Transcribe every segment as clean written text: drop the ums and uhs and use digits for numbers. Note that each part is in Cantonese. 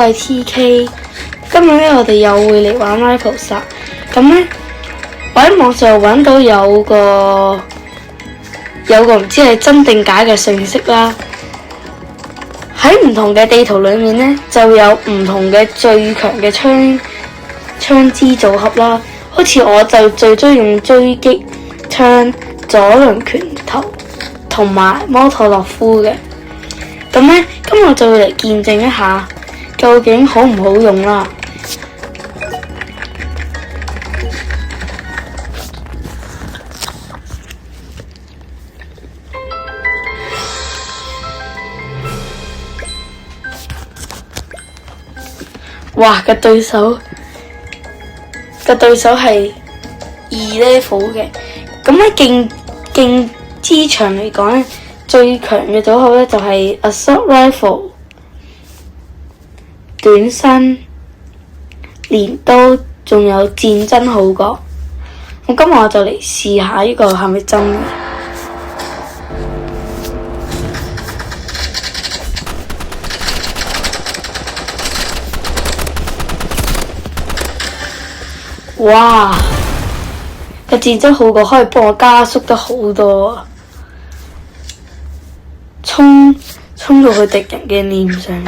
係 TK， 今日咧我哋又會嚟玩 Rifle 殺。咁咧，我喺網上揾到有個唔知係真定假嘅信息啦。喺唔同嘅地圖裏面咧，就有唔同嘅最強嘅槍支組合啦。好似我就最中意用狙擊槍、左輪拳頭同埋摩托洛夫嘅。咁咧，今日就會嚟見證一下究竟好唔好用啦。哇！個對手係2 level 嘅，咁喺競技場嚟講咧，最強嘅組合咧就係 Assault Rifle、短身、鐮刀，仲有戰爭號角。咁今日我就嚟試下呢個係咪真嘅。哇！個戰爭號角可以幫我加速得好多啊！衝到去敵人嘅臉上。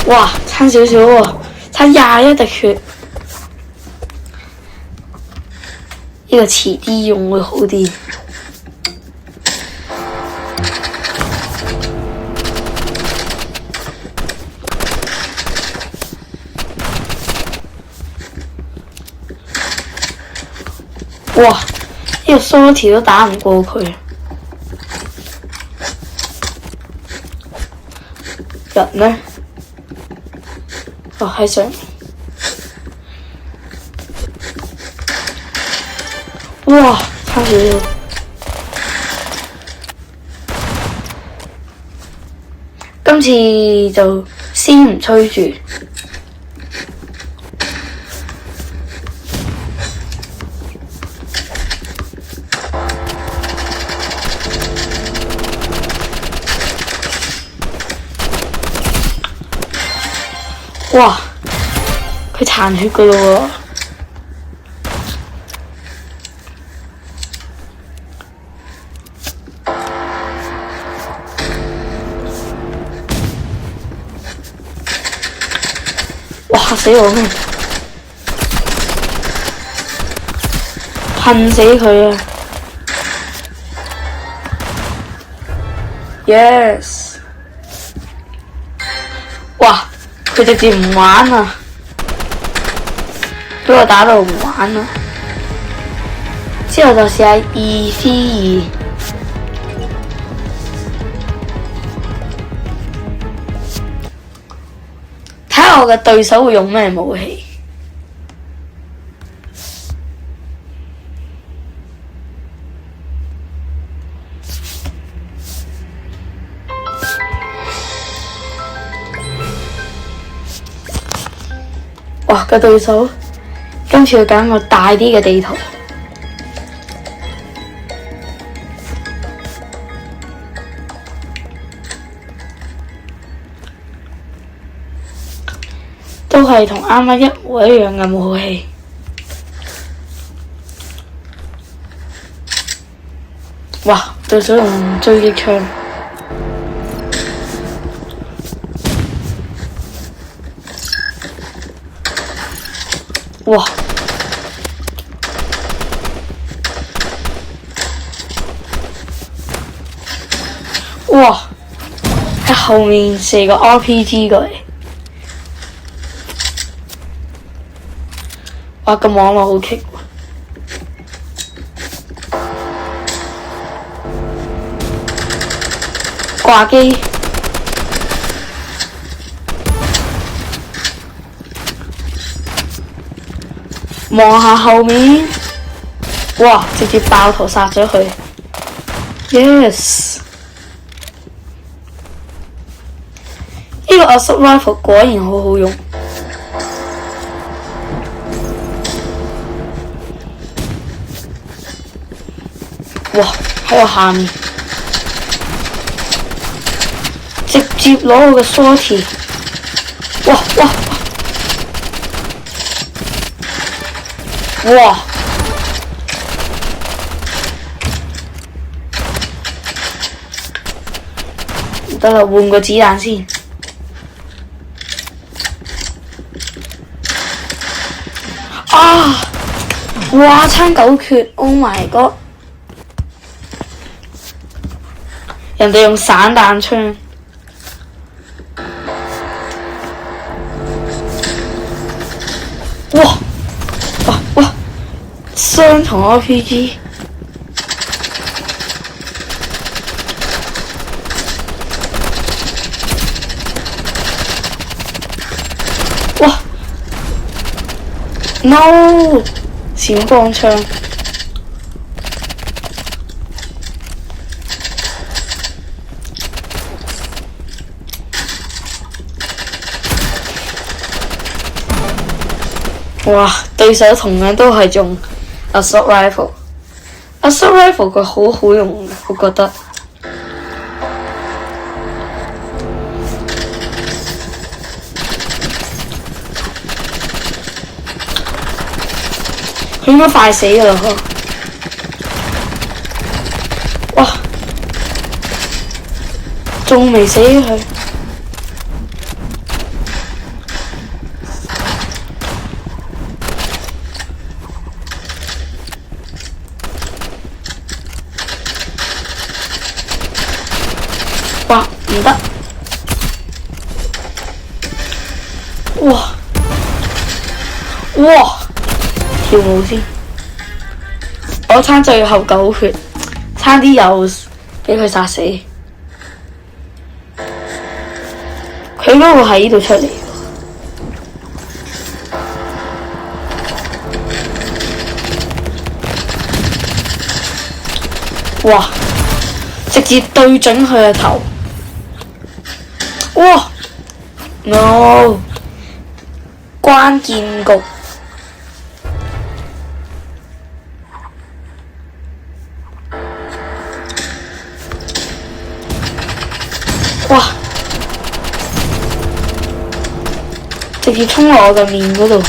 哇！差少少喎，差21滴血。呢個遲啲用會好啲。哇！呢個梳條都打唔過佢。人呢？哦，喺上面。哇！差少少。今次就先唔吹住。哇！佢殘血㗎喇喎！哇！嚇死我咩？噴死佢啊 ！Yes！ 哇！佢直接唔玩啊！俾我打到唔玩啦。之後就試下2v2。睇下我嘅對手會用咩武器。哇！個對手今次要揀個大啲嘅地圖。都係同啱啱一模一樣嘅武器。哇！對手用狙擊槍。哇！哇！喺後面射個 RPG 過嚟。哇！個網絡好棘喎。掛機。望下後面，哇！直接爆頭殺咗佢。Yes！ 呢個 Assault Rifle 果然好好用。哇！喺我下面，直接攞我嘅 shorty。哇！得啦，換個子彈先。啊！哇！差9缺 ，Oh my god！ 人哋用散彈槍。哇！雙重 RPG。哇 ！No！ 閃光槍。哇！對手同樣都係用 assault rifle。assault rifle 佢好好用嘅，我覺得。佢應該快死㗎啦！哇！仲未死佢。哇！唔得！哇！跳舞先，我差最後9血，差啲又俾佢殺死。佢應該會喺呢度出嚟。哇！直接對準佢嘅頭。哇 ！No！ 關鍵局。哇！直接衝落我嘅面嗰度。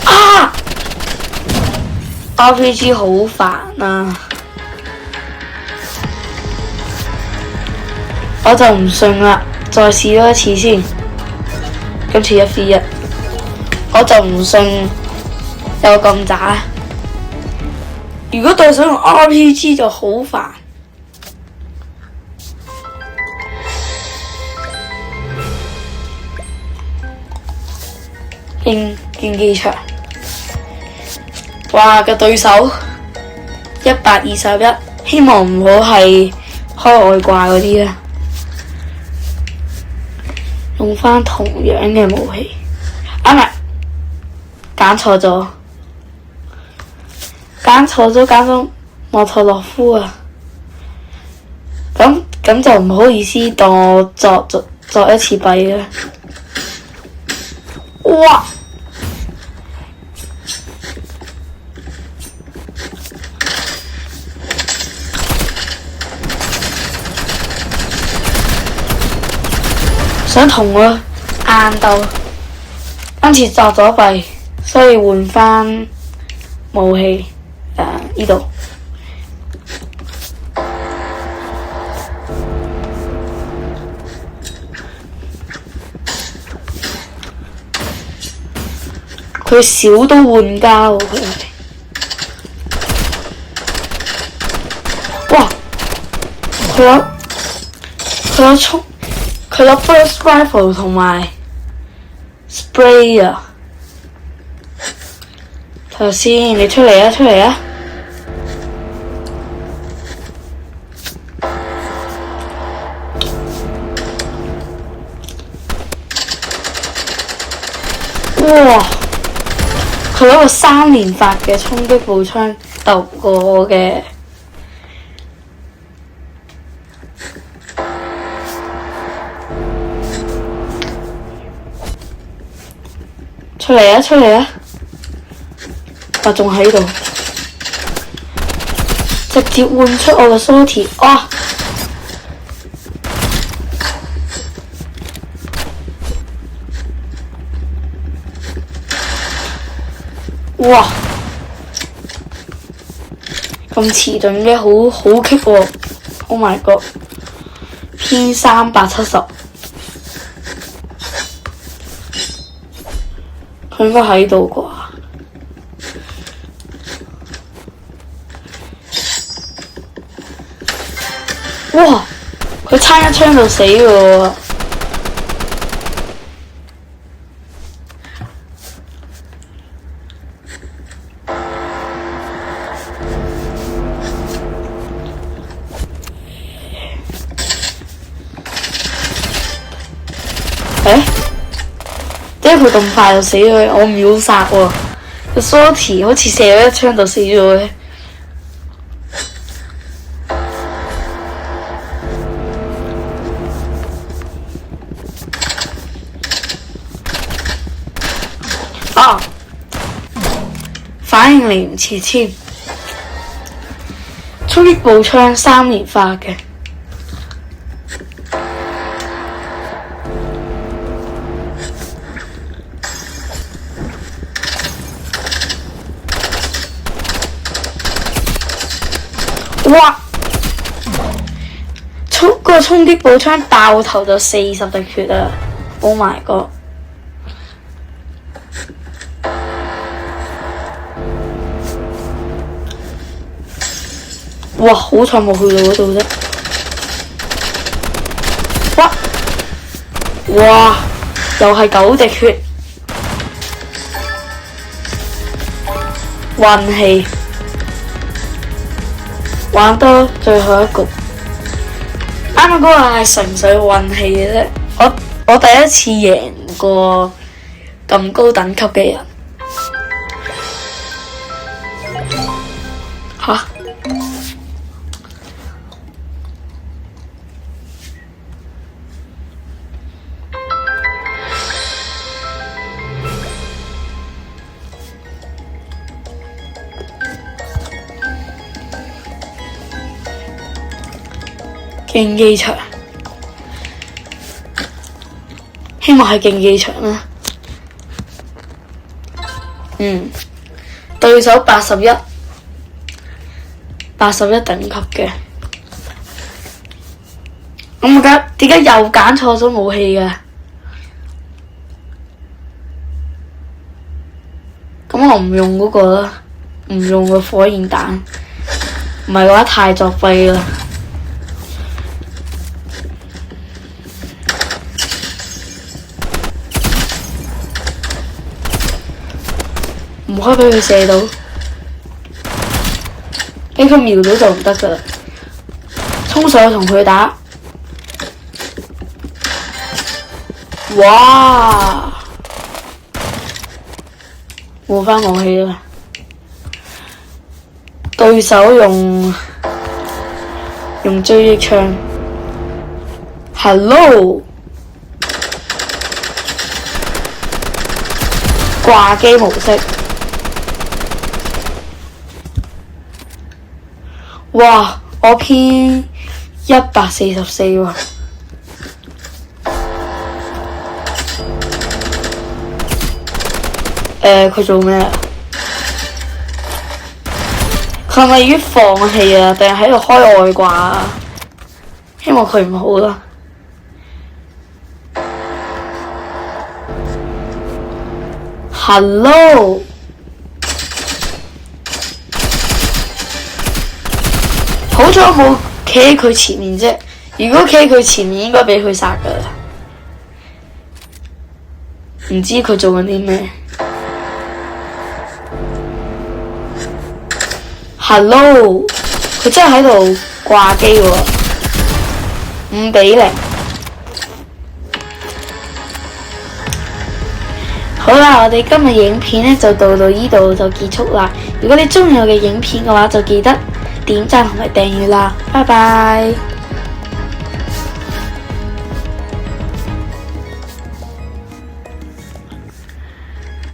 啊 ！RPG 好煩啊！我就唔信啦，再試多一次先。今次1v1，我就唔信有咁渣。如果對手用 RPG 就好煩。競技場，哇！個對手121，希望唔好係開外掛嗰啲啊！用返同樣嘅武器，啊唔係，揀錯咗，揀咗莫托洛夫啊！咁就唔好意思當我作一次弊啦。哇！想同我硬鬥，今次作咗弊，所以換返武器。呢度。佢少都換家喎，佢係。哇！佢攞 burst rifle 同埋 spray 啊！睇下先，你出嚟啊！哇！佢攞個3連發嘅衝擊步槍鬥過我嘅。出嚟啊！出嚟啊！我仲喺度，直接換出我嘅蘇鐵啊！哇！咁遲鈍嘅，好棘喎 ！Oh my god！ 偏370，佢應該喺度啩？哇！佢差一槍就死喎！點解佢咁快就死咗？我秒殺喎！個 Shorty 好似射咗一槍就死咗嘅。啊！反應嚟唔切添，衝擊步槍3連發嘅。哇！個衝擊步槍爆頭就40滴血啊 ！Oh my god！ 哇！好彩冇去到嗰度啫。哇！又係9滴血，運氣。玩多最後一局，啱啱嗰個係純粹運氣嘅啫。我第一次贏過咁高等級嘅人。吓？競技場，希望係競技場啦。對手81等級嘅。咁點解又揀錯咗武器嘅？咁我唔用嗰個啦，唔用個火焰彈，唔係嘅話太作弊啦。唔可以俾佢射到，俾佢瞄到就唔得噶啦。衝上去同佢打，哇！換返武器啦。對手用追擊槍 ，Hello， 掛機模式。哇！我偏144喎。佢做咩啊？佢係咪已經放棄啊？定係喺度開外掛啊？希望佢唔好啦。Hello。好彩我冇企喺佢前面啫，如果企喺佢前面，應該俾佢殺噶啦。唔知佢做緊啲咩 ？Hello， 佢真係喺度掛機喎，5-0。好啦，我哋今日影片呢就到呢度就結束啦。如果你鍾意我嘅影片嘅話，就記得點讚同埋訂閱啦，拜拜。